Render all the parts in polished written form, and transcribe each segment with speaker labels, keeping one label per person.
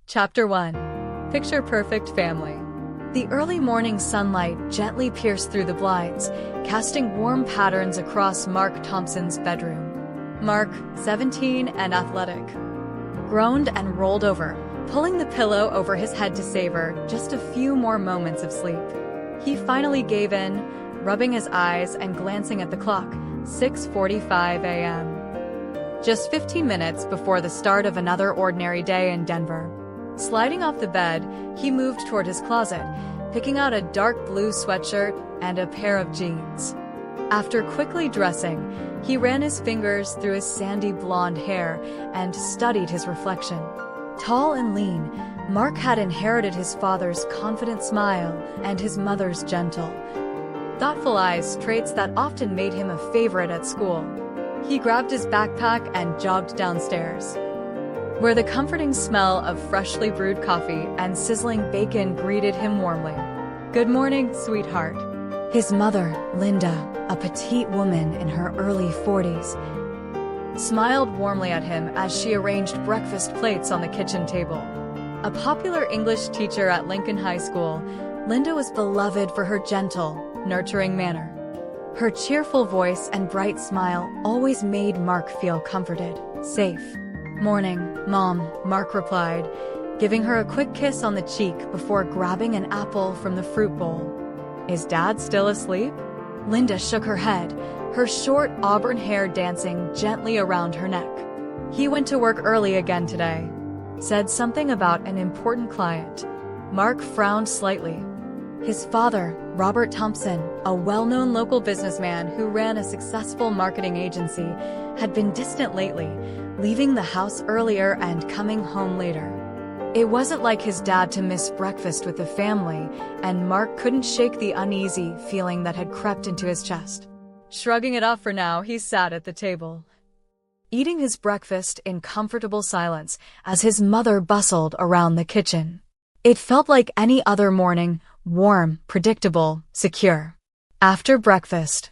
Speaker 1: Chapter 1. Picture-perfect family. The early morning sunlight gently pierced through the blinds, casting warm patterns across Mark Thompson's bedroom. Mark, 17 and athletic, groaned and rolled over, pulling the pillow over his head to savor just a few more moments of sleep. He finally gave in, rubbing his eyes and glancing at the clock, 6:45 a.m. Just 15 minutes before the start of another ordinary day in Denver. Sliding off the bed, he moved toward his closet, picking out a dark blue sweatshirt and a pair of jeans. After quickly dressing, he ran his fingers through his sandy blonde hair and studied his reflection. Tall and lean, Mark had inherited his father's confident smile and his mother's gentle, thoughtful eyes, traits that often made him a favorite at school. He grabbed his backpack and jogged downstairs, where the comforting smell of freshly brewed coffee and sizzling bacon greeted him warmly. "Good morning, sweetheart." His mother, Linda, a petite woman in her early 40s, smiled warmly at him as she arranged breakfast plates on the kitchen table. A popular English teacher at Lincoln High School, Linda was beloved for her gentle, nurturing manner. Her cheerful voice and bright smile always made Mark feel comforted, safe. "Morning, Mom," Mark replied, giving her a quick kiss on the cheek before grabbing an apple from the fruit bowl. "Is Dad still asleep?" Linda shook her head, her short auburn hair dancing gently around her neck. "He went to work early again today. Said something about an important client." Mark frowned slightly. His father, Robert Thompson, a well-known local businessman who ran a successful marketing agency, had been distant lately, leaving the house earlier and coming home later. It wasn't like his dad to miss breakfast with the family, and Mark couldn't shake the uneasy feeling that had crept into his chest. Shrugging it off for now, he sat at the table, eating his breakfast in comfortable silence as his mother bustled around the kitchen. It felt like any other morning, warm, predictable, secure. After breakfast,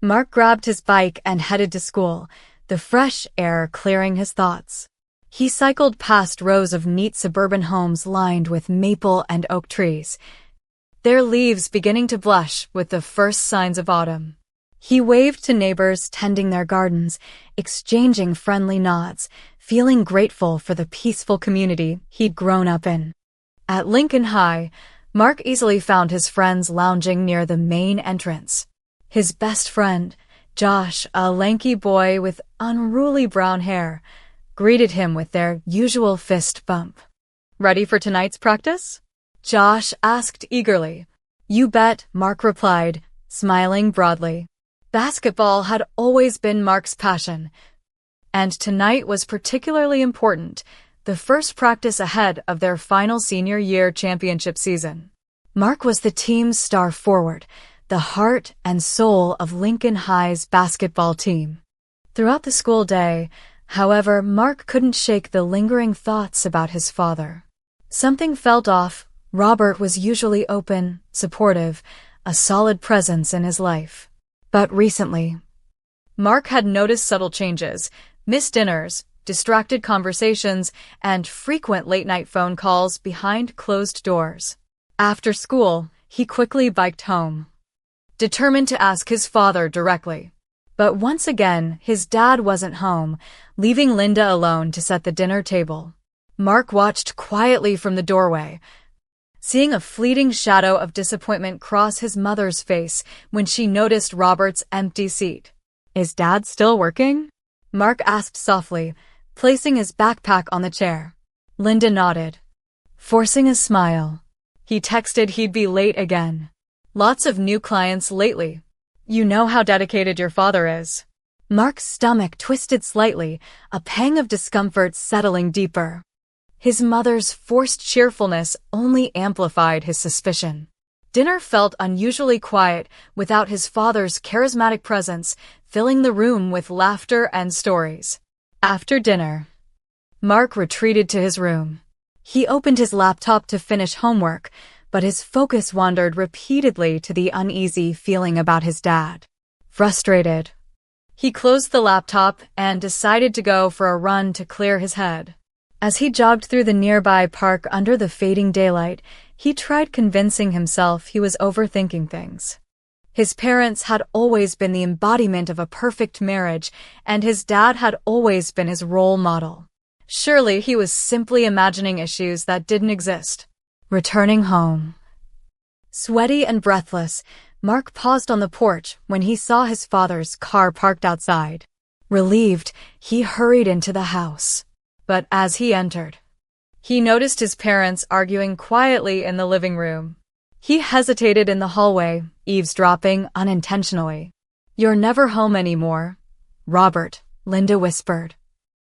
Speaker 1: Mark grabbed his bike and headed to school, the fresh air clearing his thoughts. He cycled past rows of neat suburban homes lined with maple and oak trees, their leaves beginning to blush with the first signs of autumn. He waved to neighbors tending their gardens, exchanging friendly nods, feeling grateful for the peaceful community he'd grown up in. At Lincoln High, Mark easily found his friends lounging near the main entrance. His best friend, Josh, a lanky boy with unruly brown hair, greeted him with their usual fist bump. "Ready for tonight's practice?" Josh asked eagerly. "You bet," Mark replied, smiling broadly. Basketball had always been Mark's passion, and tonight was particularly important, the first practice ahead of their final senior year championship season. Mark was the team's star forward, the heart and soul of Lincoln High's basketball team. Throughout the school day, however, Mark couldn't shake the lingering thoughts about his father. Something felt off. Robert was usually open, supportive, a solid presence in his life. But recently, Mark had noticed subtle changes, missed dinners, distracted conversations, and frequent late-night phone calls behind closed doors. After school, he quickly biked home, determined to ask his father directly. But once again, his dad wasn't home, leaving Linda alone to set the dinner table. Mark watched quietly from the doorway, seeing a fleeting shadow of disappointment cross his mother's face when she noticed Robert's empty seat. "Is Dad still working?" Mark asked softly, placing his backpack on the chair. Linda nodded, forcing a smile. "He texted he'd be late again. Lots of new clients lately. You know how dedicated your father is." Mark's stomach twisted slightly, a pang of discomfort settling deeper. His mother's forced cheerfulness only amplified his suspicion. Dinner felt unusually quiet without his father's charismatic presence, filling the room with laughter and stories. After dinner, Mark retreated to his room. He opened his laptop to finish homework, but his focus wandered repeatedly to the uneasy feeling about his dad. Frustrated, he closed the laptop and decided to go for a run to clear his head. As he jogged through the nearby park under the fading daylight, he tried convincing himself he was overthinking things. His parents had always been the embodiment of a perfect marriage, and his dad had always been his role model. Surely he was simply imagining issues that didn't exist. Returning home. Sweaty and breathless, Mark paused on the porch when he saw his father's car parked outside. Relieved, he hurried into the house. But as he entered, he noticed his parents arguing quietly in the living room. He hesitated in the hallway, eavesdropping unintentionally. "You're never home anymore, Robert," Linda whispered,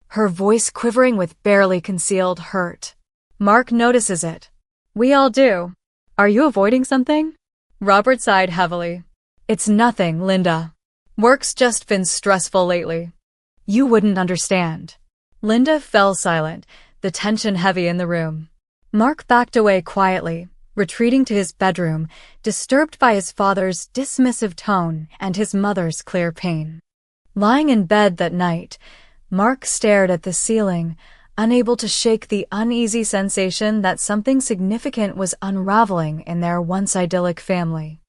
Speaker 1: her voice quivering with barely concealed hurt. Mark notices it. "We all do. Are you avoiding something?" Robert sighed heavily. "It's nothing, Linda. Work's just been stressful lately. You wouldn't understand." Linda fell silent, the tension heavy in the room. Mark backed away quietly, retreating to his bedroom, disturbed by his father's dismissive tone and his mother's clear pain. Lying in bed that night, Mark stared at the ceiling, unable to shake the uneasy sensation that something significant was unraveling in their once idyllic family.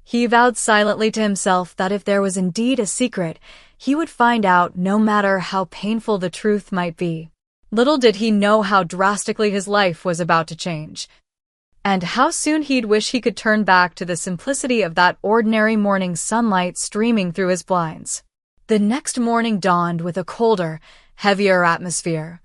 Speaker 1: He vowed silently to himself that if there was indeed a secret, he would find out no matter how painful the truth might be. Little did he know how drastically his life was about to change, and how soon he'd wish he could turn back to the simplicity of that ordinary morning sunlight streaming through his blinds. The next morning dawned with a colder, heavier atmosphere,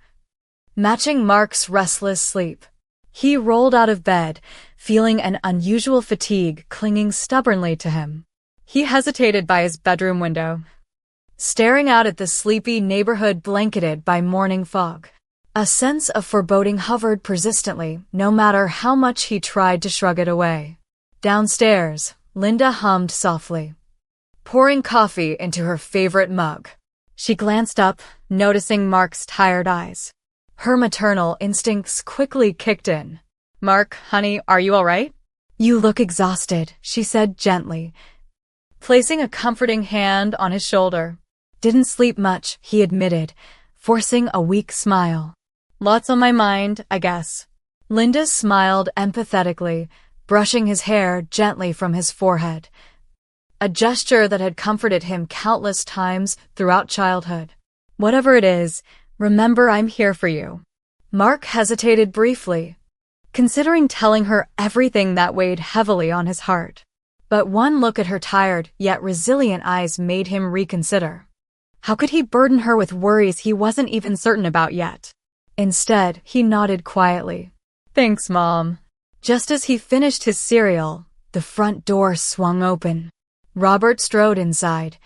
Speaker 1: matching Mark's restless sleep. He rolled out of bed, feeling an unusual fatigue clinging stubbornly to him. He hesitated by his bedroom window, staring out at the sleepy neighborhood blanketed by morning fog. A sense of foreboding hovered persistently, no matter how much he tried to shrug it away. Downstairs, Linda hummed softly, pouring coffee into her favorite mug. She glanced up, noticing Mark's tired eyes. Her maternal instincts quickly kicked in. "Mark, honey, are you all right?" "You look exhausted," she said gently, placing a comforting hand on his shoulder. "Didn't sleep much," he admitted, forcing a weak smile. "Lots on my mind, I guess." Linda smiled empathetically, brushing his hair gently from his forehead, a gesture that had comforted him countless times throughout childhood. "Whatever it is, remember I'm here for you." Mark hesitated briefly, considering telling her everything that weighed heavily on his heart. But one look at her tired yet resilient eyes made him reconsider. How could he burden her with worries he wasn't even certain about yet? Instead, he nodded quietly. "Thanks, Mom." Just as he finished his cereal, the front door swung open. Robert strode inside,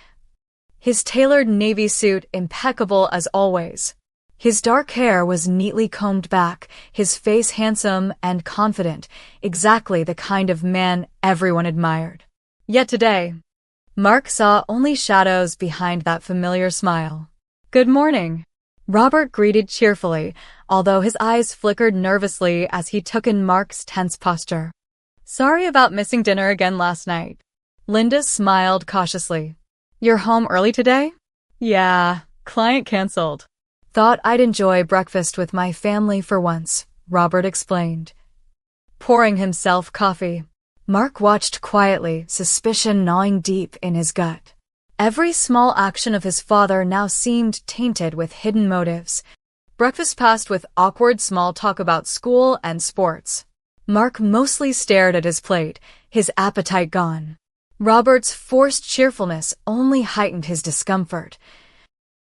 Speaker 1: his tailored navy suit impeccable as always. His dark hair was neatly combed back, his face handsome and confident, exactly the kind of man everyone admired. Yet today, Mark saw only shadows behind that familiar smile. "Good morning," Robert greeted cheerfully, although his eyes flickered nervously as he took in Mark's tense posture. "Sorry about missing dinner again last night." Linda smiled cautiously. "You're home early today?" "Yeah, client canceled. Thought I'd enjoy breakfast with my family for once," Robert explained, pouring himself coffee. Mark watched quietly, suspicion gnawing deep in his gut. Every small action of his father now seemed tainted with hidden motives. Breakfast passed with awkward small talk about school and sports. Mark mostly stared at his plate, his appetite gone. Robert's forced cheerfulness only heightened his discomfort,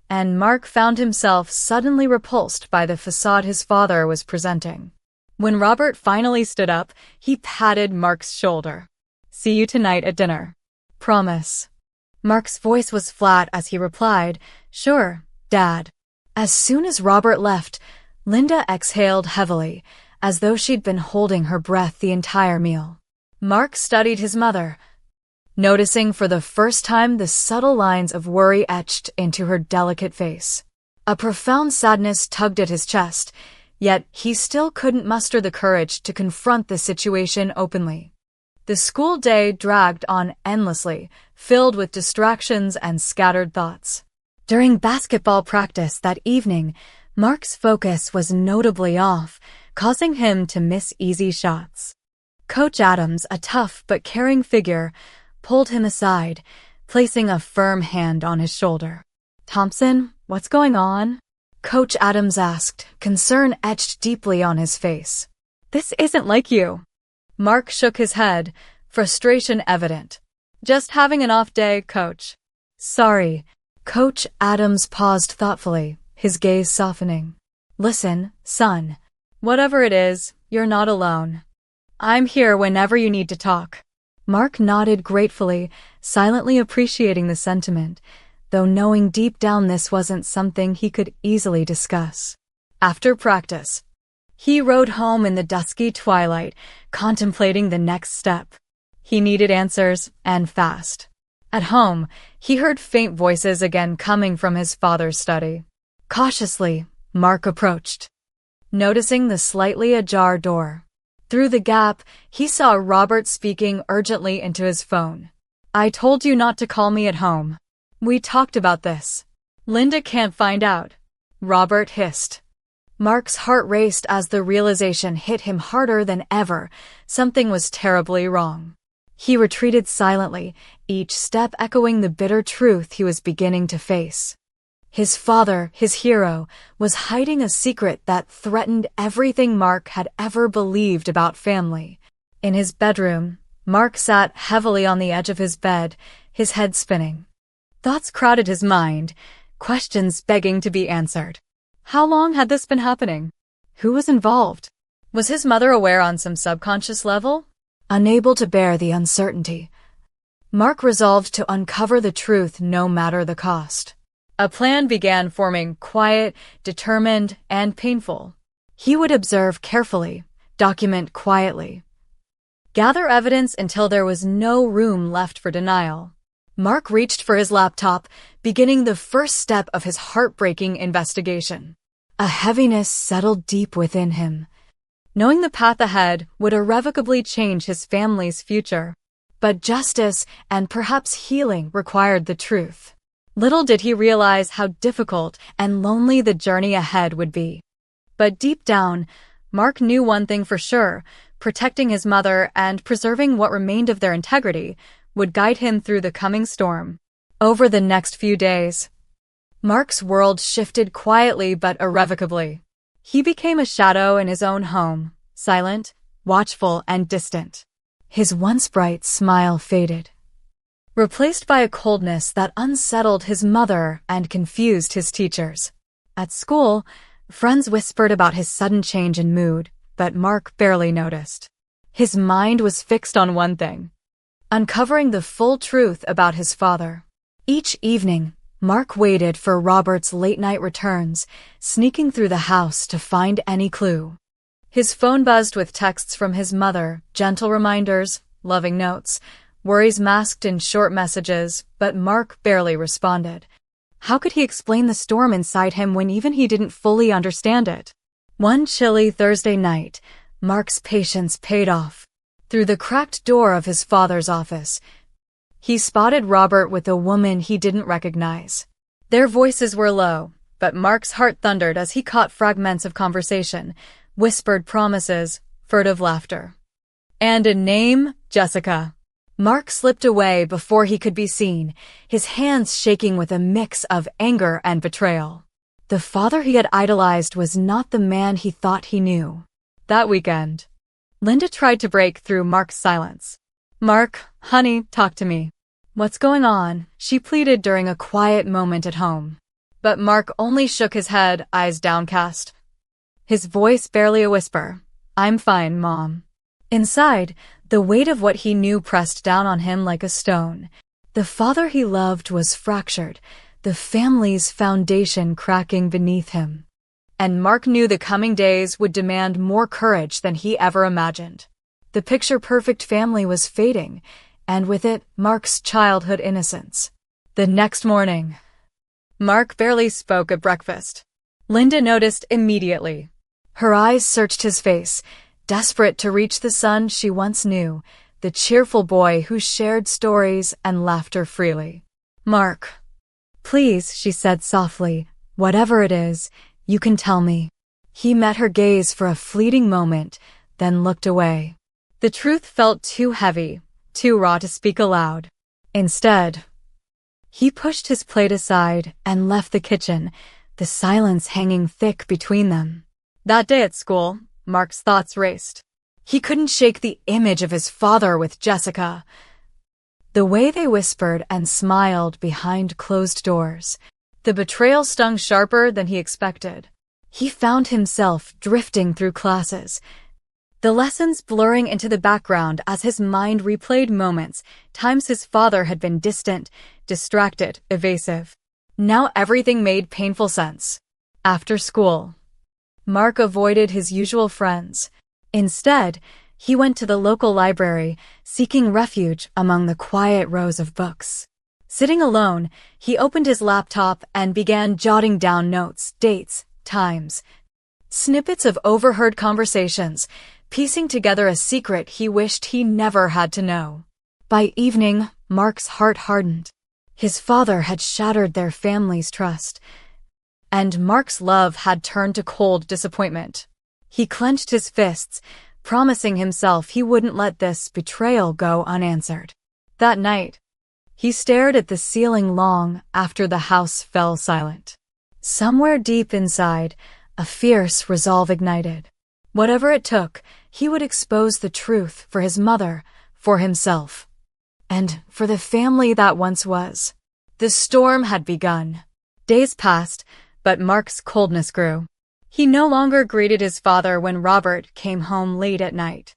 Speaker 1: and Mark found himself suddenly repulsed by the facade his father was presenting. When Robert finally stood up, he patted Mark's shoulder. "See you tonight at dinner. Promise." Mark's voice was flat as he replied, "Sure, Dad." As soon as Robert left, Linda exhaled heavily, as though she'd been holding her breath the entire meal. Mark studied his mother, noticing for the first time the subtle lines of worry etched into her delicate face. A profound sadness tugged at his chest, yet he still couldn't muster the courage to confront the situation openly. The school day dragged on endlessly, filled with distractions and scattered thoughts. During basketball practice that evening, Mark's focus was notably off, causing him to miss easy shots. Coach Adams, a tough but caring figure, pulled him aside, placing a firm hand on his shoulder. "Thompson, what's going on?" Coach Adams asked, concern etched deeply on his face. "This isn't like you." Mark shook his head, frustration evident. "Just having an off day, Coach." "Sorry." Coach Adams paused thoughtfully, his gaze softening. "Listen, son. Whatever it is, you're not alone. I'm here whenever you need to talk." Mark nodded gratefully, silently appreciating the sentiment, though knowing deep down this wasn't something he could easily discuss. After practice, he rode home in the dusky twilight, contemplating the next step. He needed answers, and fast. At home, he heard faint voices again coming from his father's study. Cautiously, Mark approached, noticing the slightly ajar door. Through the gap, he saw Robert speaking urgently into his phone. "I told you not to call me at home. We talked about this. Linda can't find out," Robert hissed. Mark's heart raced as the realization hit him harder than ever. Something was terribly wrong. He retreated silently, each step echoing the bitter truth he was beginning to face. His father, his hero, was hiding a secret that threatened everything Mark had ever believed about family. In his bedroom, Mark sat heavily on the edge of his bed, his head spinning. Thoughts crowded his mind, questions begging to be answered. How long had this been happening? Who was involved? Was his mother aware on some subconscious level? Unable to bear the uncertainty, Mark resolved to uncover the truth no matter the cost. A plan began forming, quiet, determined, and painful. He would observe carefully, document quietly, gather evidence until there was no room left for denial. Mark reached for his laptop, beginning the first step of his heartbreaking investigation. A heaviness settled deep within him, knowing the path ahead would irrevocably change his family's future. But justice, and perhaps healing, required the truth. Little did he realize how difficult and lonely the journey ahead would be. But deep down, Mark knew one thing for sure: protecting his mother and preserving what remained of their integrity would guide him through the coming storm. Over the next few days, Mark's world shifted quietly but irrevocably. He became a shadow in his own home, silent, watchful, and distant. His once bright smile faded, replaced by a coldness that unsettled his mother and confused his teachers. At school, friends whispered about his sudden change in mood, but Mark barely noticed. His mind was fixed on one thing: uncovering the full truth about his father. Each evening, Mark waited for Robert's late-night returns, sneaking through the house to find any clue. His phone buzzed with texts from his mother, gentle reminders, loving notes, worries masked in short messages, but Mark barely responded. How could he explain the storm inside him when even he didn't fully understand it? One chilly Thursday night, Mark's patience paid off. Through the cracked door of his father's office, he spotted Robert with a woman he didn't recognize. Their voices were low, but Mark's heart thundered as he caught fragments of conversation, whispered promises, furtive laughter. And a name: Jessica. Mark slipped away before he could be seen, his hands shaking with a mix of anger and betrayal. The father he had idolized was not the man he thought he knew. That weekend, Linda tried to break through Mark's silence. "Mark, honey, talk to me. What's going on?" she pleaded during a quiet moment at home. But Mark only shook his head, eyes downcast. His voice barely a whisper. "I'm fine, Mom." Inside, the weight of what he knew pressed down on him like a stone. The father he loved was fractured, the family's foundation cracking beneath him. And Mark knew the coming days would demand more courage than he ever imagined. The picture-perfect family was fading, and with it, Mark's childhood innocence. The next morning, Mark barely spoke at breakfast. Linda noticed immediately. Her eyes searched his face, desperate to reach the son she once knew, the cheerful boy who shared stories and laughter freely. "Mark, please," she said softly, "whatever it is, You can tell me." He met her gaze for a fleeting moment, then looked away. The truth felt too heavy, too raw to speak aloud. Instead, he pushed his plate aside and left the kitchen, the silence hanging thick between them. That day at school, Mark's thoughts raced. He couldn't shake the image of his father with Jessica. The way they whispered and smiled behind closed doors. The betrayal stung sharper than he expected. He found himself drifting through classes, the lessons blurring into the background as his mind replayed moments, times his father had been distant, distracted, evasive. Now everything made painful sense. After school, Mark avoided his usual friends. Instead, he went to the local library, seeking refuge among the quiet rows of books. Sitting alone, he opened his laptop and began jotting down notes, dates, times, snippets of overheard conversations, piecing together a secret he wished he never had to know. By evening, Mark's heart hardened. His father had shattered their family's trust, and Mark's love had turned to cold disappointment. He clenched his fists, promising himself he wouldn't let this betrayal go unanswered. That night, he stared at the ceiling long after the house fell silent. Somewhere deep inside, a fierce resolve ignited. Whatever it took, he would expose the truth for his mother, for himself, and for the family that once was. The storm had begun. Days passed, but Mark's coldness grew. He no longer greeted his father when Robert came home late at night.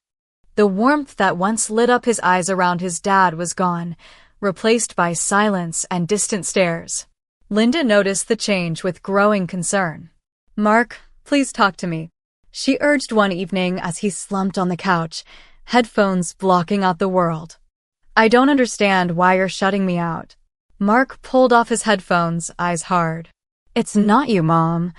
Speaker 1: The warmth that once lit up his eyes around his dad was gone, replaced by silence and distant stares. Linda noticed the change with growing concern. "Mark, please talk to me," she urged one evening as he slumped on the couch, headphones blocking out the world. "I don't understand why you're shutting me out." Mark pulled off his headphones, eyes hard. "It's not you, Mom.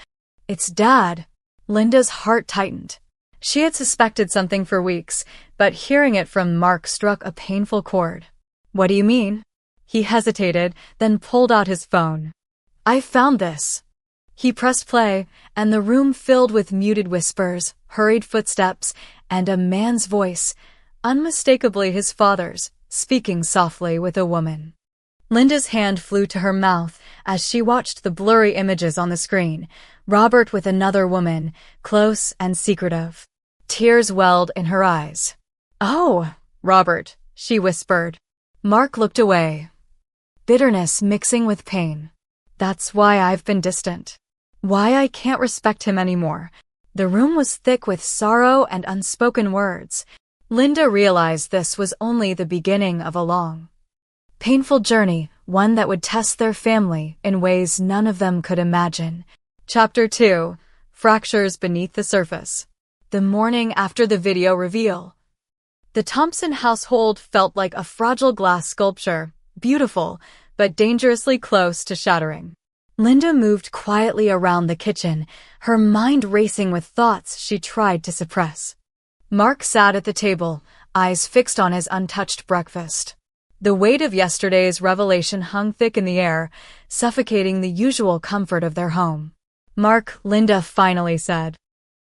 Speaker 1: It's Dad." Linda's heart tightened. She had suspected something for weeks, but hearing it from Mark struck a painful chord. "What do you mean?" He hesitated, then pulled out his phone. "I found this." He pressed play, and the room filled with muted whispers, hurried footsteps, and a man's voice, unmistakably his father's, speaking softly with a woman. Linda's hand flew to her mouth as she watched the blurry images on the screen, Robert with another woman, close and secretive. Tears welled in her eyes. "Oh, Robert," she whispered. Mark looked away, bitterness mixing with pain. "That's why I've been distant. Why I can't respect him anymore." The room was thick with sorrow and unspoken words. Linda realized this was only the beginning of a long, painful journey, one that would test their family in ways none of them could imagine. Chapter 2: Fractures Beneath the Surface. The morning after the video reveal, the Thompson household felt like a fragile glass sculpture, beautiful, but dangerously close to shattering. Linda moved quietly around the kitchen, her mind racing with thoughts she tried to suppress. Mark sat at the table, eyes fixed on his untouched breakfast. The weight of yesterday's revelation hung thick in the air, suffocating the usual comfort of their home. "Mark," Linda finally said,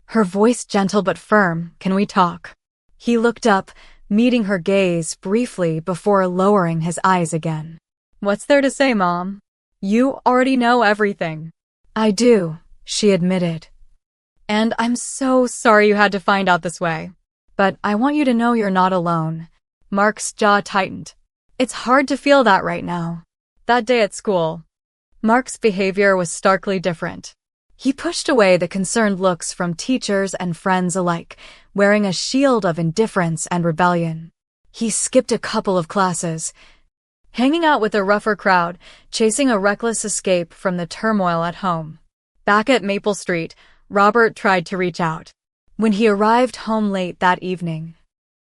Speaker 1: her voice gentle but firm, "can we talk?" He looked up, meeting her gaze briefly before lowering his eyes again. "What's there to say, Mom? You already know everything." "I do," she admitted. "And I'm so sorry you had to find out this way. But I want you to know you're not alone." Mark's jaw tightened. "It's hard to feel that right now." That day at school, Mark's behavior was starkly different. He pushed away the concerned looks from teachers and friends alike, wearing a shield of indifference and rebellion. He skipped a couple of classes, hanging out with a rougher crowd, chasing a reckless escape from the turmoil at home. Back at Maple Street, Robert tried to reach out. When he arrived home late that evening,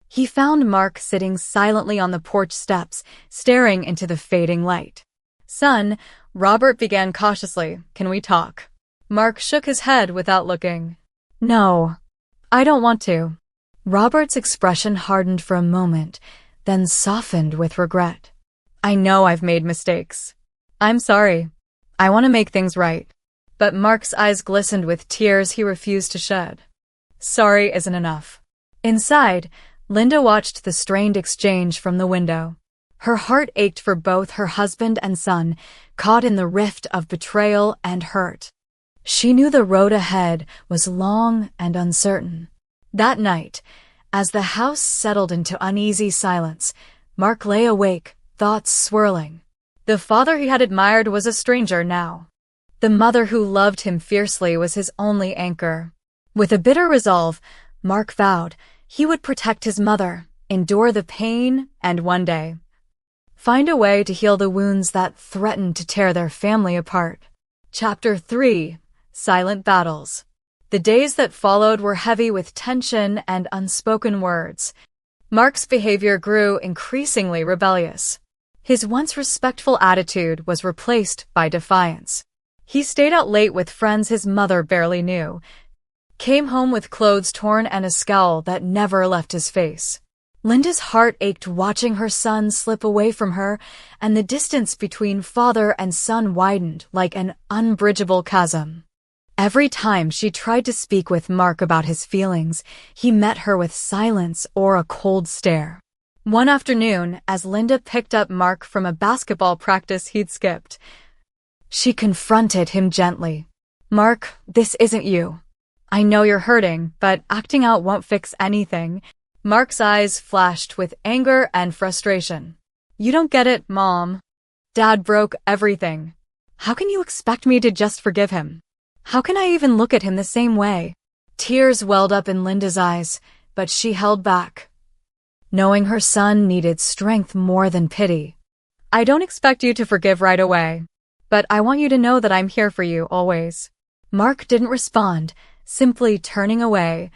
Speaker 1: he found Mark sitting silently on the porch steps, staring into the fading light. "Son," Robert began cautiously, "can we talk?" Mark shook his head without looking. "No, I don't want to." Robert's expression hardened for a moment, then softened with regret. "I know I've made mistakes. I'm sorry. I want to make things right." But Mark's eyes glistened with tears he refused to shed. Sorry isn't enough. Inside, Linda watched the strained exchange from the window. Her heart ached for both her husband and son, caught in the rift of betrayal and hurt. She knew the road ahead was long and uncertain. That night, as the house settled into uneasy silence, Mark lay awake, thoughts swirling. The father he had admired was a stranger now. The mother who loved him fiercely was his only anchor. With a bitter resolve, Mark vowed he would protect his mother, endure the pain, and one day find a way to heal the wounds that threatened to tear their family apart. Chapter 3: Silent Battles. The days that followed were heavy with tension and unspoken words. Mark's behavior grew increasingly rebellious. His once respectful attitude was replaced by defiance. He stayed out late with friends his mother barely knew, came home with clothes torn and a scowl that never left his face. Linda's heart ached watching her son slip away from her, and the distance between father and son widened like an unbridgeable chasm. Every time she tried to speak with Mark about his feelings, he met her with silence or a cold stare. One afternoon, as Linda picked up Mark from a basketball practice he'd skipped, she confronted him gently. "Mark, this isn't you. I know you're hurting, but acting out won't fix anything." Mark's eyes flashed with anger and frustration. "You don't get it, Mom. Dad broke everything. How can you expect me to just forgive him? How can I even look at him the same way?" Tears welled up in Linda's eyes, but she held back, knowing her son needed strength more than pity. "I don't expect you to forgive right away, but I want you to know that I'm here for you always." Mark didn't respond, simply turning away,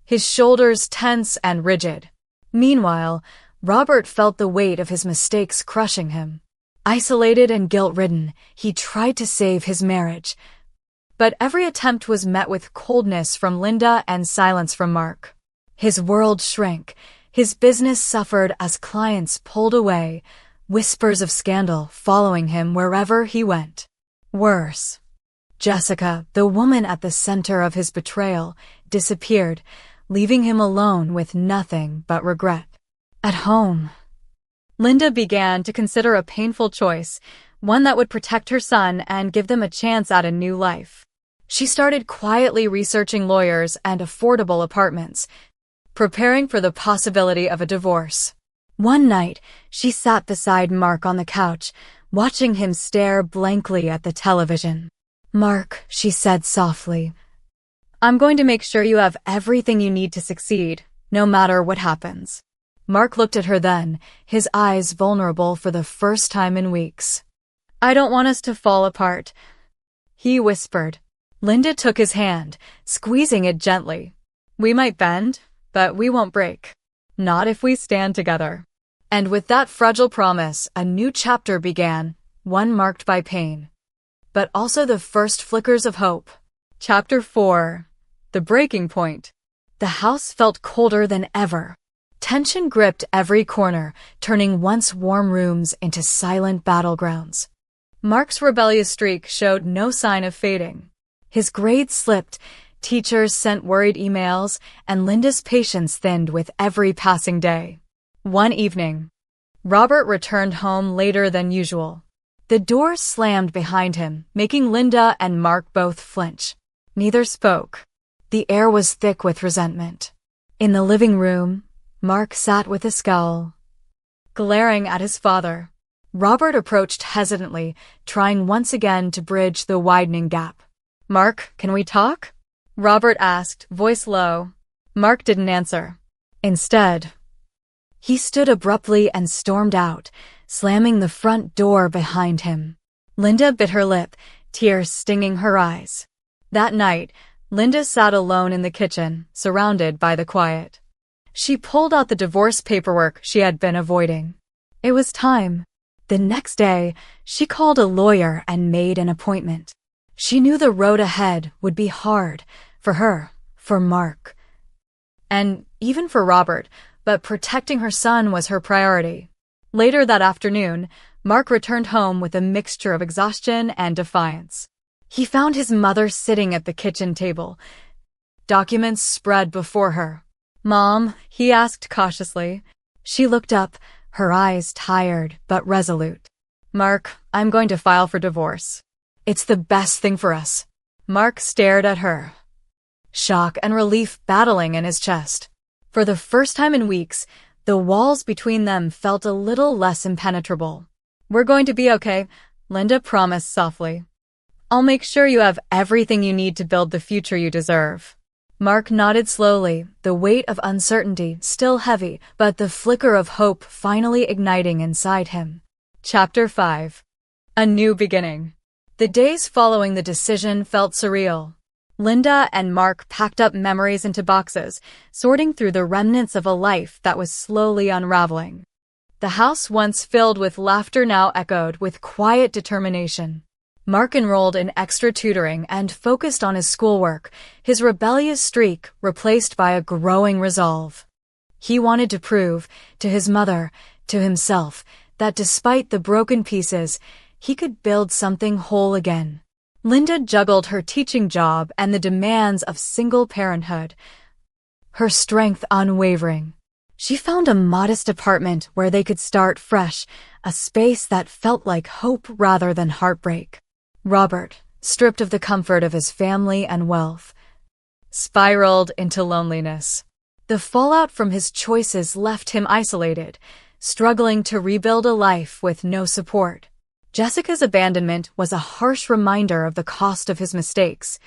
Speaker 1: his shoulders tense and rigid. Meanwhile, Robert felt the weight of his mistakes crushing him. Isolated and guilt-ridden, he tried to save his marriage, but every attempt was met with coldness from Linda and silence from Mark. His world shrank, his business suffered as clients pulled away, whispers of scandal following him wherever he went. Worse, Jessica, the woman at the center of his betrayal, disappeared, leaving him alone with nothing but regret. At home, Linda began to consider a painful choice, one that would protect her son and give them a chance at a new life. She started quietly researching lawyers and affordable apartments, preparing for the possibility of a divorce. One night, she sat beside Mark on the couch, watching him stare blankly at the television. "Mark," she said softly, "I'm going to make sure you have everything you need to succeed, no matter what happens." Mark looked at her then, his eyes vulnerable for the first time in weeks. "I don't want us to fall apart," he whispered. Linda took his hand, squeezing it gently. "We might bend, but we won't break. Not if we stand together." And with that fragile promise, a new chapter began, one marked by pain, but also the first flickers of hope. Chapter 4: The Breaking Point. The house felt colder than ever. Tension gripped every corner, turning once warm rooms into silent battlegrounds. Mark's rebellious streak showed no sign of fading. His grades slipped, teachers sent worried emails, and Linda's patience thinned with every passing day. One evening, Robert returned home later than usual. The door slammed behind him, making Linda and Mark both flinch. Neither spoke. The air was thick with resentment. In the living room, Mark sat with a scowl, glaring at his father. Robert approached hesitantly, trying once again to bridge the widening gap. "Mark, can we talk?" Robert asked, voice low. Mark didn't answer. Instead, he stood abruptly and stormed out, slamming the front door behind him. Linda bit her lip, tears stinging her eyes. That night, Linda sat alone in the kitchen, surrounded by the quiet. She pulled out the divorce paperwork she had been avoiding. It was time. The next day, she called a lawyer and made an appointment. She knew the road ahead would be hard, for her, for Mark, and even for Robert, but protecting her son was her priority. Later that afternoon, Mark returned home with a mixture of exhaustion and defiance. He found his mother sitting at the kitchen table, documents spread before her. "Mom," he asked cautiously. She looked up, her eyes tired but resolute. "Mark, I'm going to file for divorce. It's the best thing for us." Mark stared at her, shock and relief battling in his chest. For the first time in weeks, the walls between them felt a little less impenetrable. "We're going to be okay," Linda promised softly. "I'll make sure you have everything you need to build the future you deserve." Mark nodded slowly, the weight of uncertainty still heavy, but the flicker of hope finally igniting inside him. Chapter 5. A New Beginning. The days following the decision felt surreal. Linda and Mark packed up memories into boxes, sorting through the remnants of a life that was slowly unraveling. The house once filled with laughter now echoed with quiet determination. Mark enrolled in extra tutoring and focused on his schoolwork, his rebellious streak replaced by a growing resolve. He wanted to prove, to his mother, to himself, that despite the broken pieces, he could build something whole again. Linda juggled her teaching job and the demands of single parenthood, her strength unwavering. She found a modest apartment where they could start fresh, a space that felt like hope rather than heartbreak. Robert, stripped of the comfort of his family and wealth, spiraled into loneliness. The fallout from his choices left him isolated, struggling to rebuild a life with no support. Jessica's abandonment was a harsh reminder of the cost of his mistakes.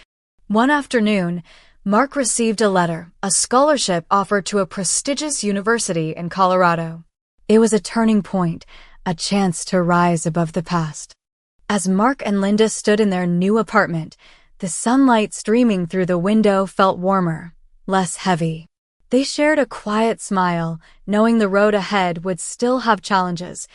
Speaker 1: One afternoon, Mark received a letter, a scholarship offered to a prestigious university in Colorado. It was a turning point, a chance to rise above the past. As Mark and Linda stood in their new apartment, the sunlight streaming through the window felt warmer, less heavy. They shared a quiet smile, knowing the road ahead would still have challenges.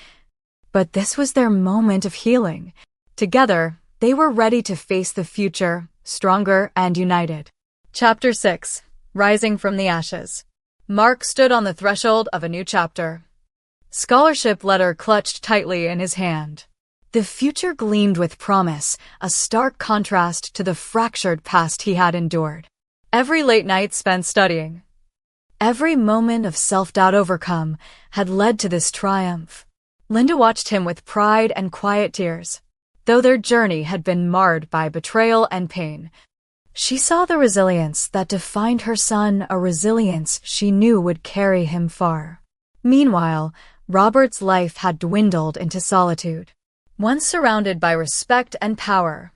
Speaker 1: But this was their moment of healing. Together, they were ready to face the future, stronger and united. Chapter 6. Rising from the Ashes. Mark stood on the threshold of a new chapter. Scholarship letter clutched tightly in his hand. The future gleamed with promise, a stark contrast to the fractured past he had endured. Every late night spent studying, every moment of self-doubt overcome, had led to this triumph. Linda watched him with pride and quiet tears. Though their journey had been marred by betrayal and pain, she saw the resilience that defined her son, a resilience she knew would carry him far. Meanwhile, Robert's life had dwindled into solitude. Once surrounded by respect and power,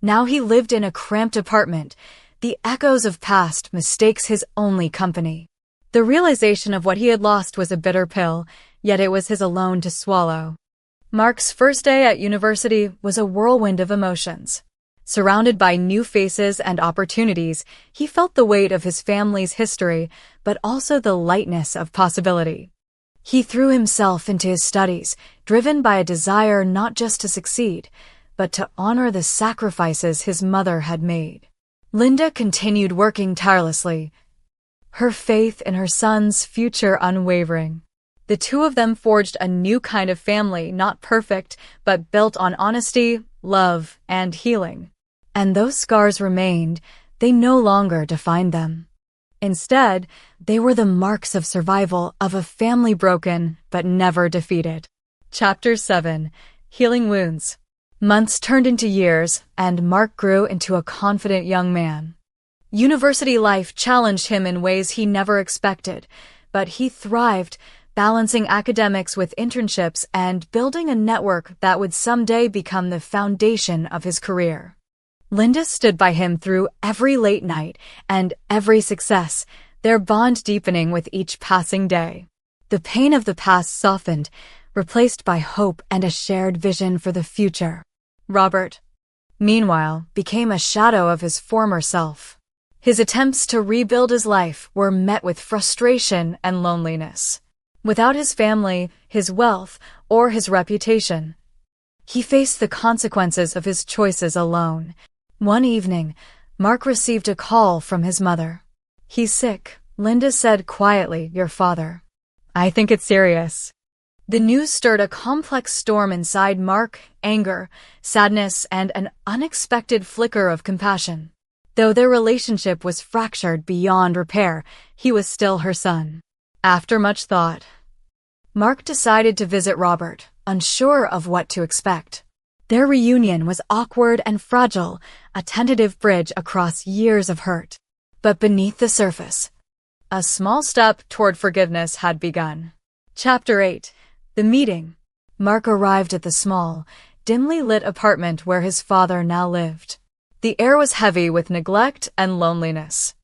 Speaker 1: now he lived in a cramped apartment, the echoes of past mistakes his only company. The realization of what he had lost was a bitter pill, yet it was his alone to swallow. Mark's first day at university was a whirlwind of emotions. Surrounded by new faces and opportunities, he felt the weight of his family's history, but also the lightness of possibility. He threw himself into his studies, driven by a desire not just to succeed, but to honor the sacrifices his mother had made. Linda continued working tirelessly, her faith in her son's future unwavering. The two of them forged a new kind of family, not perfect, but built on honesty, love, and healing. And though scars remained, they no longer defined them. Instead, they were the marks of survival of a family broken but never defeated. Chapter 7. Healing Wounds. Months turned into years, and Mark grew into a confident young man. University life challenged him in ways he never expected, but he thrived, balancing academics with internships and building a network that would someday become the foundation of his career. Linda stood by him through every late night and every success, their bond deepening with each passing day. The pain of the past softened, replaced by hope and a shared vision for the future. Robert, meanwhile, became a shadow of his former self. His attempts to rebuild his life were met with frustration and loneliness. Without his family, his wealth, or his reputation, he faced the consequences of his choices alone. One evening, Mark received a call from his mother. "He's sick," Linda said quietly, "your father." "I think it's serious." The news stirred a complex storm inside Mark: anger, sadness, and an unexpected flicker of compassion. Though their relationship was fractured beyond repair, he was still her son. After much thought, Mark decided to visit Robert, unsure of what to expect. Their reunion was awkward and fragile, a tentative bridge across years of hurt. But beneath the surface, a small step toward forgiveness had begun. Chapter 8. The Meeting. Mark arrived at the small, dimly lit apartment where his father now lived. The air was heavy with neglect and loneliness.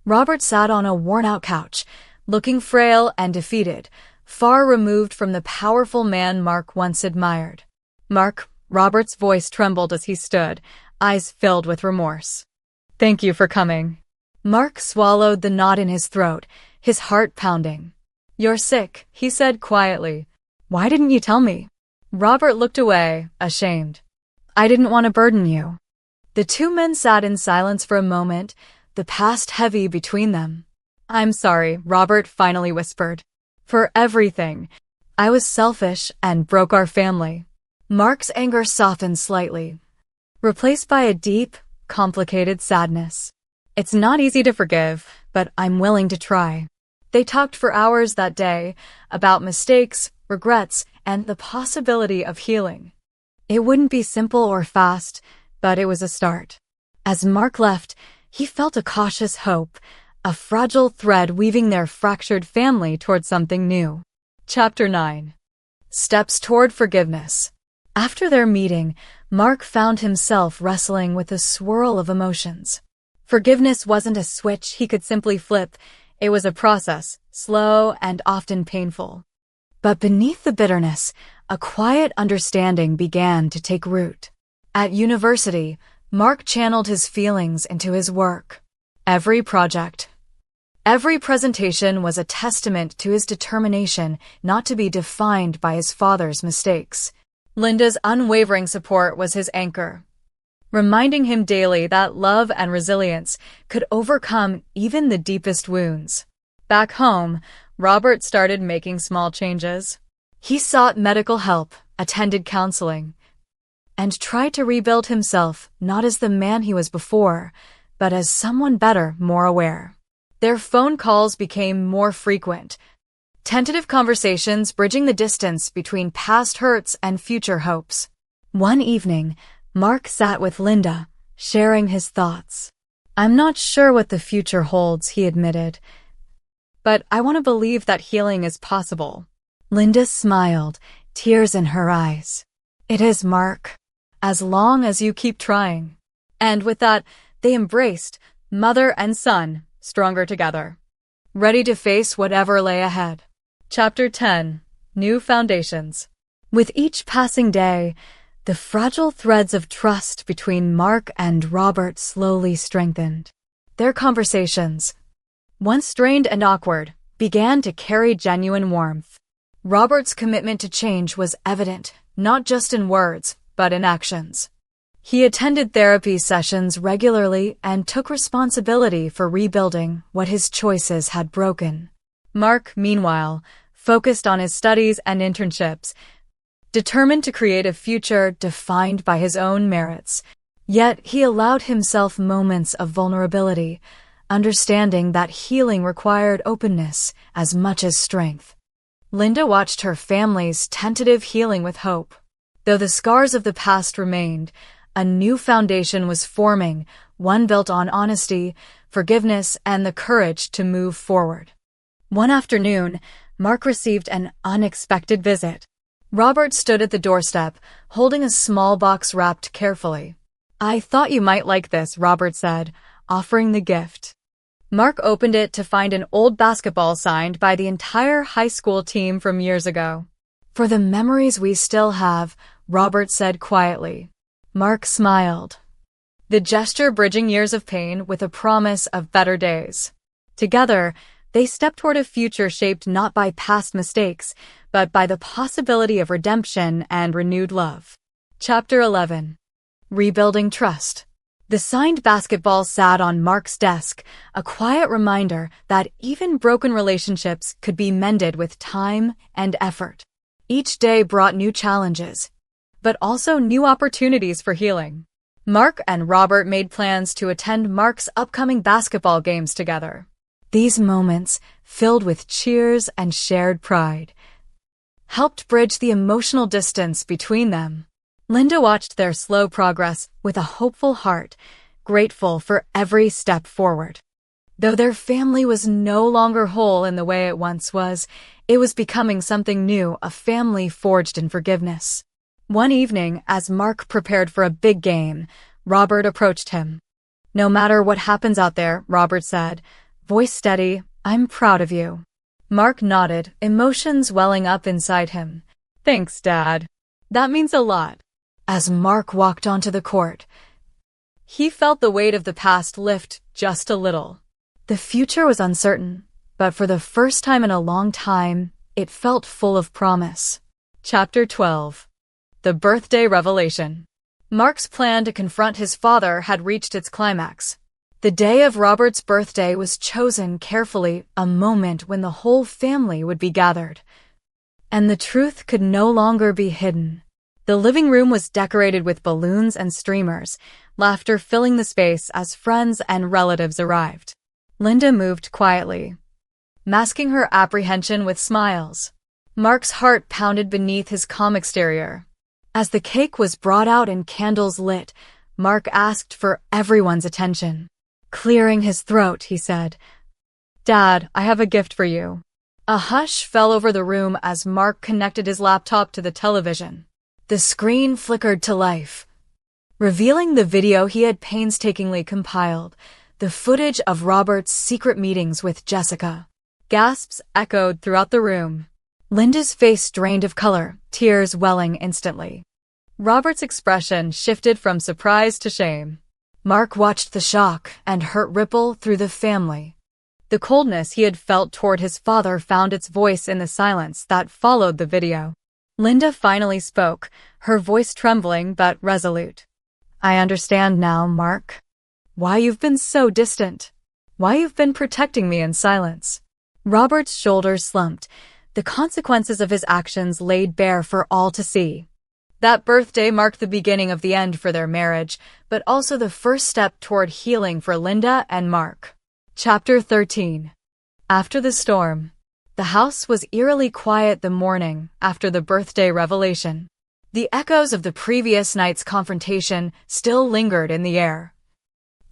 Speaker 1: Robert sat on a worn-out couch, looking frail and defeated, far removed from the powerful man Mark once admired. "Mark," Robert's voice trembled as he stood, eyes filled with remorse. "Thank you for coming." Mark swallowed the knot in his throat, his heart pounding. "You're sick," he said quietly. "Why didn't you tell me?" Robert looked away, ashamed. "I didn't want to burden you." The two men sat in silence for a moment, the past heavy between them. "I'm sorry," Robert finally whispered. "For everything. I was selfish and broke our family." Mark's anger softened slightly, replaced by a deep, complicated sadness. "It's not easy to forgive, but I'm willing to try." They talked for hours that day about mistakes, regrets, and the possibility of healing. It wouldn't be simple or fast, but it was a start. As Mark left, he felt a cautious hope, a fragile thread weaving their fractured family toward something new. Chapter 9. Steps toward forgiveness. After their meeting, Mark found himself wrestling with a swirl of emotions. Forgiveness wasn't a switch he could simply flip. It was a process, slow and often painful. But beneath the bitterness, a quiet understanding began to take root. At university, Mark channeled his feelings into his work. Every project, every presentation was a testament to his determination not to be defined by his father's mistakes. Linda's unwavering support was his anchor, reminding him daily that love and resilience could overcome even the deepest wounds. Back home, Robert started making small changes. He sought medical help, attended counseling, and tried to rebuild himself not as the man he was before, but as someone better, more aware. Their phone calls became more frequent, tentative conversations bridging the distance between past hurts and future hopes. One evening, Mark sat with Linda, sharing his thoughts. "I'm not sure what the future holds," he admitted, "but I want to believe that healing is possible." Linda smiled, tears in her eyes. "It is, Mark, as long as you keep trying." And with that, they embraced, mother and son, stronger together, ready to face whatever lay ahead. Chapter 10. New Foundations. With each passing day, the fragile threads of trust between Mark and Robert slowly strengthened. Their conversations, once strained and awkward, began to carry genuine warmth. Robert's commitment to change was evident, not just in words, but in actions. He attended therapy sessions regularly and took responsibility for rebuilding what his choices had broken. Mark, meanwhile, focused on his studies and internships, determined to create a future defined by his own merits. Yet he allowed himself moments of vulnerability, understanding that healing required openness as much as strength. Linda watched her family's tentative healing with hope. Though the scars of the past remained, a new foundation was forming, one built on honesty, forgiveness, and the courage to move forward. One afternoon, Mark received an unexpected visit. Robert stood at the doorstep, holding a small box wrapped carefully. "I thought you might like this," Robert said, offering the gift. Mark opened it to find an old basketball signed by the entire high school team from years ago. "For the memories we still have," Robert said quietly. Mark smiled, the gesture bridging years of pain with a promise of better days. Together, they stepped toward a future shaped not by past mistakes, but by the possibility of redemption and renewed love. Chapter 11. Rebuilding Trust. The signed basketball sat on Mark's desk, a quiet reminder that even broken relationships could be mended with time and effort. Each day brought new challenges, but also new opportunities for healing. Mark and Robert made plans to attend Mark's upcoming basketball games together. These moments, filled with cheers and shared pride, helped bridge the emotional distance between them. Linda watched their slow progress with a hopeful heart, grateful for every step forward. Though their family was no longer whole in the way it once was, it was becoming something new, a family forged in forgiveness. One evening, as Mark prepared for a big game, Robert approached him. "No matter what happens out there," Robert said, voice steady, "I'm proud of you." Mark nodded, emotions welling up inside him. "Thanks, Dad. That means a lot." As Mark walked onto the court, he felt the weight of the past lift just a little. The future was uncertain, but for the first time in a long time, it felt full of promise. Chapter 12. The Birthday Revelation. Mark's plan to confront his father had reached its climax. The day of Robert's birthday was chosen carefully, a moment when the whole family would be gathered. And the truth could no longer be hidden. The living room was decorated with balloons and streamers, laughter filling the space as friends and relatives arrived. Linda moved quietly, masking her apprehension with smiles. Mark's heart pounded beneath his calm exterior. As the cake was brought out and candles lit, Mark asked for everyone's attention. Clearing his throat, he said, "Dad, I have a gift for you." A hush fell over the room as Mark connected his laptop to the television. The screen flickered to life, revealing the video he had painstakingly compiled, the footage of Robert's secret meetings with Jessica. Gasps echoed throughout the room. Linda's face drained of color, tears welling instantly. Robert's expression shifted from surprise to shame. Mark watched the shock and hurt ripple through the family. The coldness he had felt toward his father found its voice in the silence that followed the video. Linda finally spoke, her voice trembling but resolute. "I understand now, Mark. Why you've been so distant. Why you've been protecting me in silence." Robert's shoulders slumped, the consequences of his actions laid bare for all to see. That birthday marked the beginning of the end for their marriage, but also the first step toward healing for Linda and Mark. Chapter 13. After the storm. The house was eerily quiet the morning after the birthday revelation. The echoes of the previous night's confrontation still lingered in the air,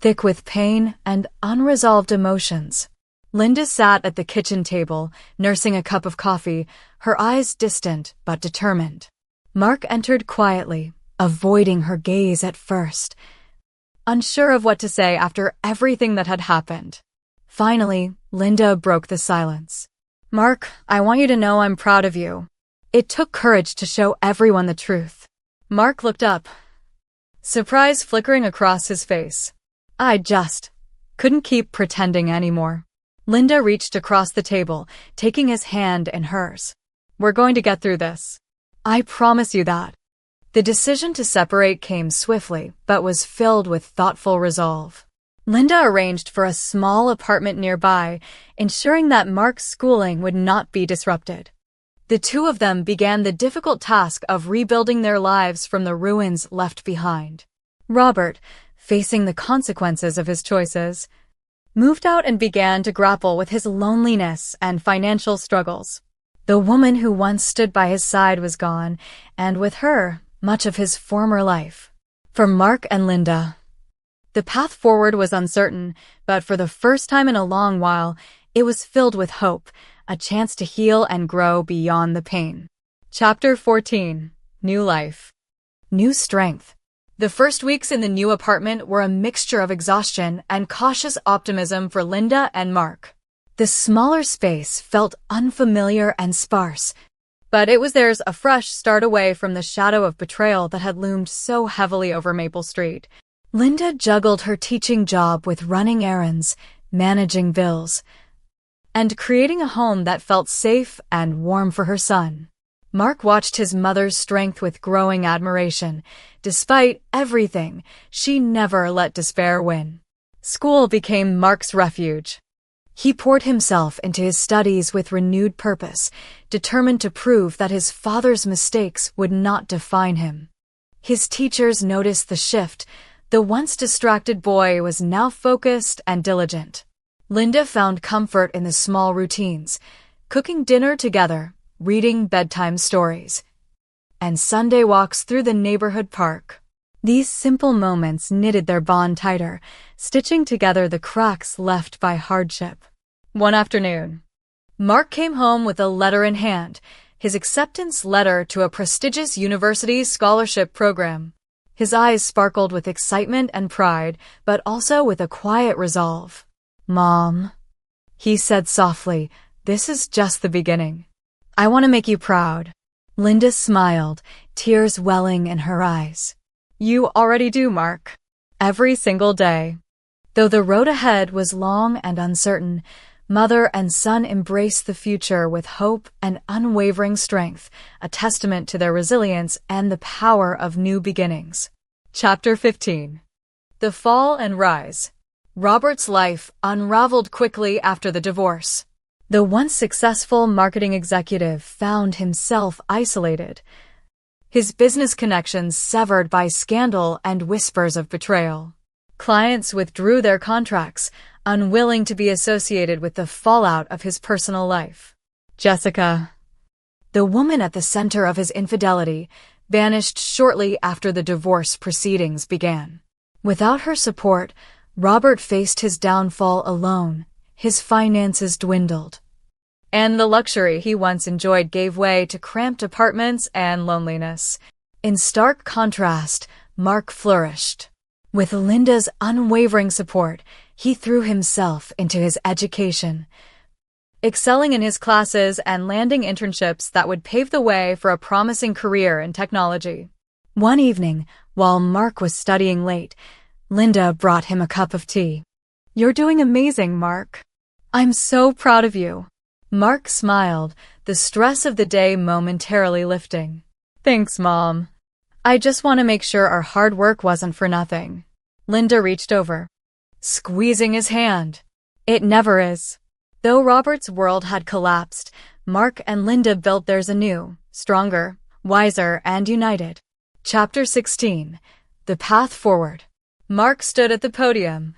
Speaker 1: thick with pain and unresolved emotions. Linda sat at the kitchen table, nursing a cup of coffee, her eyes distant but determined. Mark entered quietly, avoiding her gaze at first, unsure of what to say after everything that had happened. Finally, Linda broke the silence. "Mark, I want you to know I'm proud of you. It took courage to show everyone the truth." Mark looked up, surprise flickering across his face. "I just couldn't keep pretending anymore." Linda reached across the table, taking his hand in hers. "We're going to get through this. I promise you that." The decision to separate came swiftly, but was filled with thoughtful resolve. Linda arranged for a small apartment nearby, ensuring that Mark's schooling would not be disrupted. The two of them began the difficult task of rebuilding their lives from the ruins left behind. Robert, facing the consequences of his choices, moved out and began to grapple with his loneliness and financial struggles. The woman who once stood by his side was gone, and with her, much of his former life. For Mark and Linda, the path forward was uncertain, but for the first time in a long while, it was filled with hope, a chance to heal and grow beyond the pain. Chapter 14. New Life. New Strength. The first weeks in the new apartment were a mixture of exhaustion and cautious optimism for Linda and Mark. The smaller space felt unfamiliar and sparse, but it was theirs, a fresh start away from the shadow of betrayal that had loomed so heavily over Maple Street. Linda juggled her teaching job with running errands, managing bills, and creating a home that felt safe and warm for her son. Mark watched his mother's strength with growing admiration. Despite everything, she never let despair win. School became Mark's refuge. He poured himself into his studies with renewed purpose, determined to prove that his father's mistakes would not define him. His teachers noticed the shift. The once distracted boy was now focused and diligent. Linda found comfort in the small routines, cooking dinner together, reading bedtime stories, and Sunday walks through the neighborhood park. These simple moments knitted their bond tighter, stitching together the cracks left by hardship. One afternoon, Mark came home with a letter in hand, his acceptance letter to a prestigious university scholarship program. His eyes sparkled with excitement and pride, but also with a quiet resolve. "Mom," he said softly, "this is just the beginning. I want to make you proud." Linda smiled, tears welling in her eyes. "You already do, Mark. Every single day." Though the road ahead was long and uncertain, mother and son embraced the future with hope and unwavering strength, a testament to their resilience and the power of new beginnings. Chapter 15. The Fall and Rise. Robert's life unraveled quickly after the divorce. The once successful marketing executive found himself isolated, his business connections severed by scandal and whispers of betrayal. Clients withdrew their contracts, unwilling to be associated with the fallout of his personal life. Jessica, the woman at the center of his infidelity, vanished shortly after the divorce proceedings began. Without her support, Robert faced his downfall alone. His finances dwindled, and the luxury he once enjoyed gave way to cramped apartments and loneliness. In stark contrast, Mark flourished. With Linda's unwavering support, he threw himself into his education, excelling in his classes and landing internships that would pave the way for a promising career in technology. One evening, while Mark was studying late, Linda brought him a cup of tea. "You're doing amazing, Mark. I'm so proud of you." Mark smiled, the stress of the day momentarily lifting. "Thanks, Mom. I just want to make sure our hard work wasn't for nothing." Linda reached over, squeezing his hand. "It never is." Though Robert's world had collapsed, Mark and Linda built theirs anew, stronger, wiser, and united. Chapter 16. The Path Forward. Mark stood at the podium,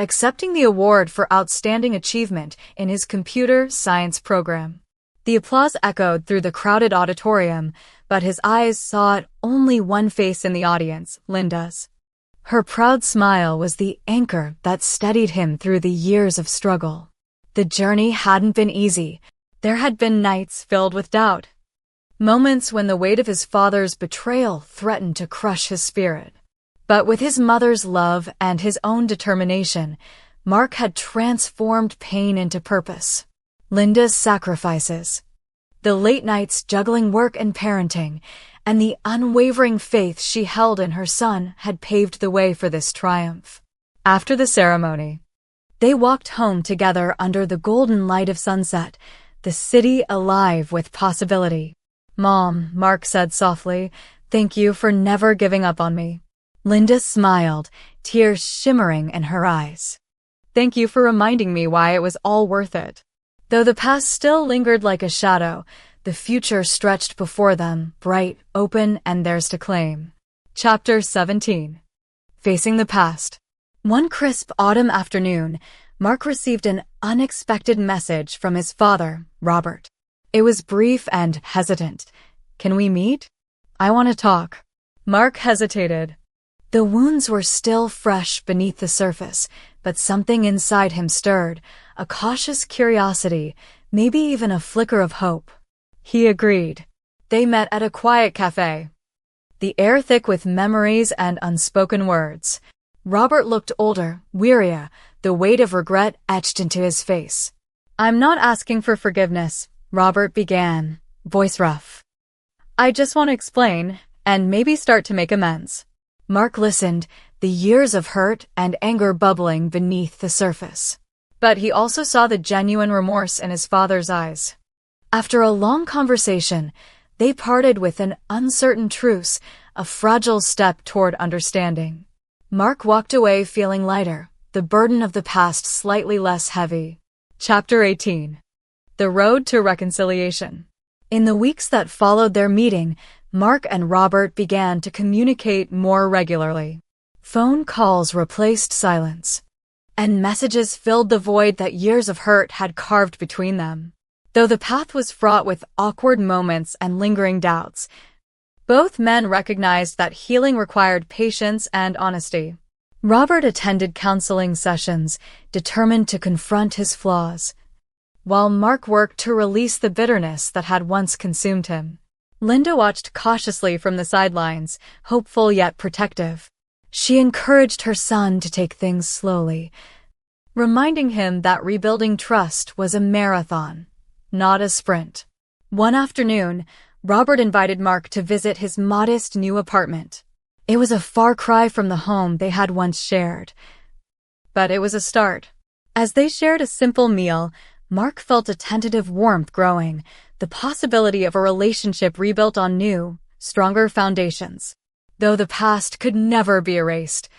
Speaker 1: accepting the award for outstanding achievement in his computer science program. The applause echoed through the crowded auditorium, but his eyes sought only one face in the audience, Linda's. Her proud smile was the anchor that steadied him through the years of struggle. The journey hadn't been easy. There had been nights filled with doubt, moments when the weight of his father's betrayal threatened to crush his spirit. But with his mother's love and his own determination, Mark had transformed pain into purpose. Linda's sacrifices, the late nights juggling work and parenting, and the unwavering faith she held in her son had paved the way for this triumph. After the ceremony, they walked home together under the golden light of sunset, the city alive with possibility. "Mom," Mark said softly, "thank you for never giving up on me." Linda smiled, tears shimmering in her eyes. "Thank you for reminding me why it was all worth it." Though the past still lingered like a shadow, the future stretched before them, bright, open, and theirs to claim. Chapter 17. Facing the Past. One crisp autumn afternoon, Mark received an unexpected message from his father, Robert. It was brief and hesitant. "Can we meet? I want to talk." Mark hesitated. The wounds were still fresh beneath the surface, but something inside him stirred, a cautious curiosity, maybe even a flicker of hope. He agreed. They met at a quiet cafe, the air thick with memories and unspoken words. Robert looked older, wearier, the weight of regret etched into his face. "I'm not asking for forgiveness," Robert began, voice rough. "I just want to explain, and maybe start to make amends." Mark listened, the years of hurt and anger bubbling beneath the surface. But he also saw the genuine remorse in his father's eyes. After a long conversation, they parted with an uncertain truce, a fragile step toward understanding. Mark walked away feeling lighter, the burden of the past slightly less heavy. Chapter 18. The Road to Reconciliation. In the weeks that followed their meeting, Mark and Robert began to communicate more regularly. Phone calls replaced silence, and messages filled the void that years of hurt had carved between them. Though the path was fraught with awkward moments and lingering doubts, both men recognized that healing required patience and honesty. Robert attended counseling sessions, determined to confront his flaws, while Mark worked to release the bitterness that had once consumed him. Linda watched cautiously from the sidelines, hopeful yet protective. She encouraged her son to take things slowly, reminding him that rebuilding trust was a marathon, not a sprint. One afternoon, Robert invited Mark to visit his modest new apartment. It was a far cry from the home they had once shared, but it was a start. As they shared a simple meal, Mark felt a tentative warmth growing, the possibility of a relationship rebuilt on new, stronger foundations. Though the past could never be erased,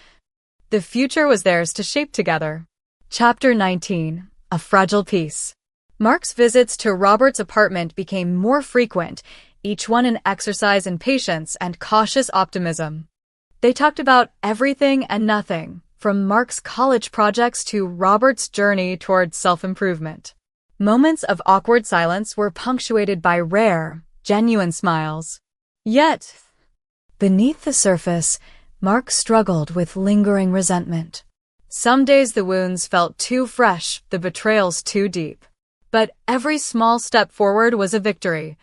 Speaker 1: the future was theirs to shape together. Chapter 19. A Fragile Peace. Mark's visits to Robert's apartment became more frequent, each one an exercise in patience and cautious optimism. They talked about everything and nothing, from Mark's college projects to Robert's journey toward self-improvement. Moments of awkward silence were punctuated by rare, genuine smiles. Yet, beneath the surface, Mark struggled with lingering resentment. Some days the wounds felt too fresh, the betrayals too deep. But every small step forward was a victory,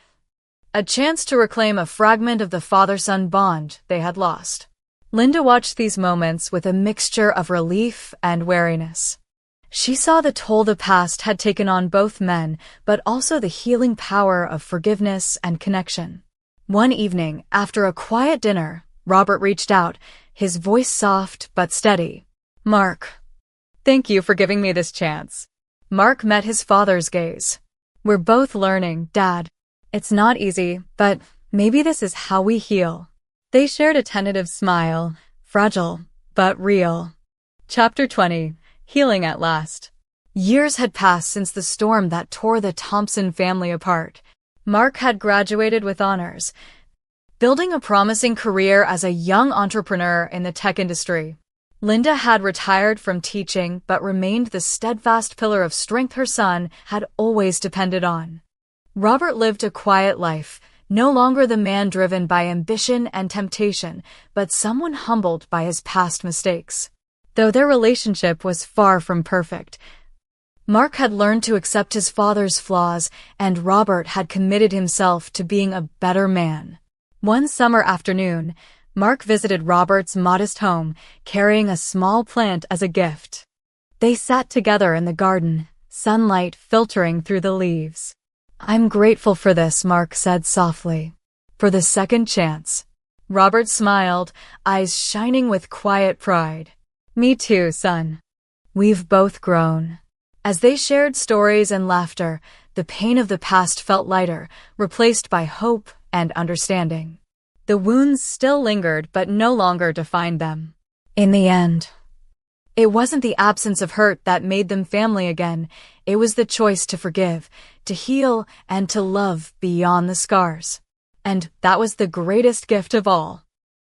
Speaker 1: a chance to reclaim a fragment of the father-son bond they had lost. Linda watched these moments with a mixture of relief and wariness. She saw the toll the past had taken on both men, but also the healing power of forgiveness and connection. One evening, after a quiet dinner, Robert reached out, his voice soft but steady. "Mark, thank you for giving me this chance." Mark met his father's gaze. "We're both learning, Dad. It's not easy, but maybe this is how we heal." They shared a tentative smile, fragile, but real. Chapter 20. Healing at Last. Years had passed since the storm that tore the Thompson family apart. Mark had graduated with honors, building a promising career as a young entrepreneur in the tech industry. Linda had retired from teaching but remained the steadfast pillar of strength her son had always depended on. Robert lived a quiet life, no longer the man driven by ambition and temptation, but someone humbled by his past mistakes. Though their relationship was far from perfect, Mark had learned to accept his father's flaws, and Robert had committed himself to being a better man. One summer afternoon, Mark visited Robert's modest home, carrying a small plant as a gift. They sat together in the garden, sunlight filtering through the leaves. "I'm grateful for this," Mark said softly. "For the second chance." Robert smiled, eyes shining with quiet pride. "Me too, son. We've both grown." As they shared stories and laughter, the pain of the past felt lighter, replaced by hope and understanding. The wounds still lingered but no longer defined them. In the end, it wasn't the absence of hurt that made them family again. It was the choice to forgive, to heal, and to love beyond the scars. And that was the greatest gift of all.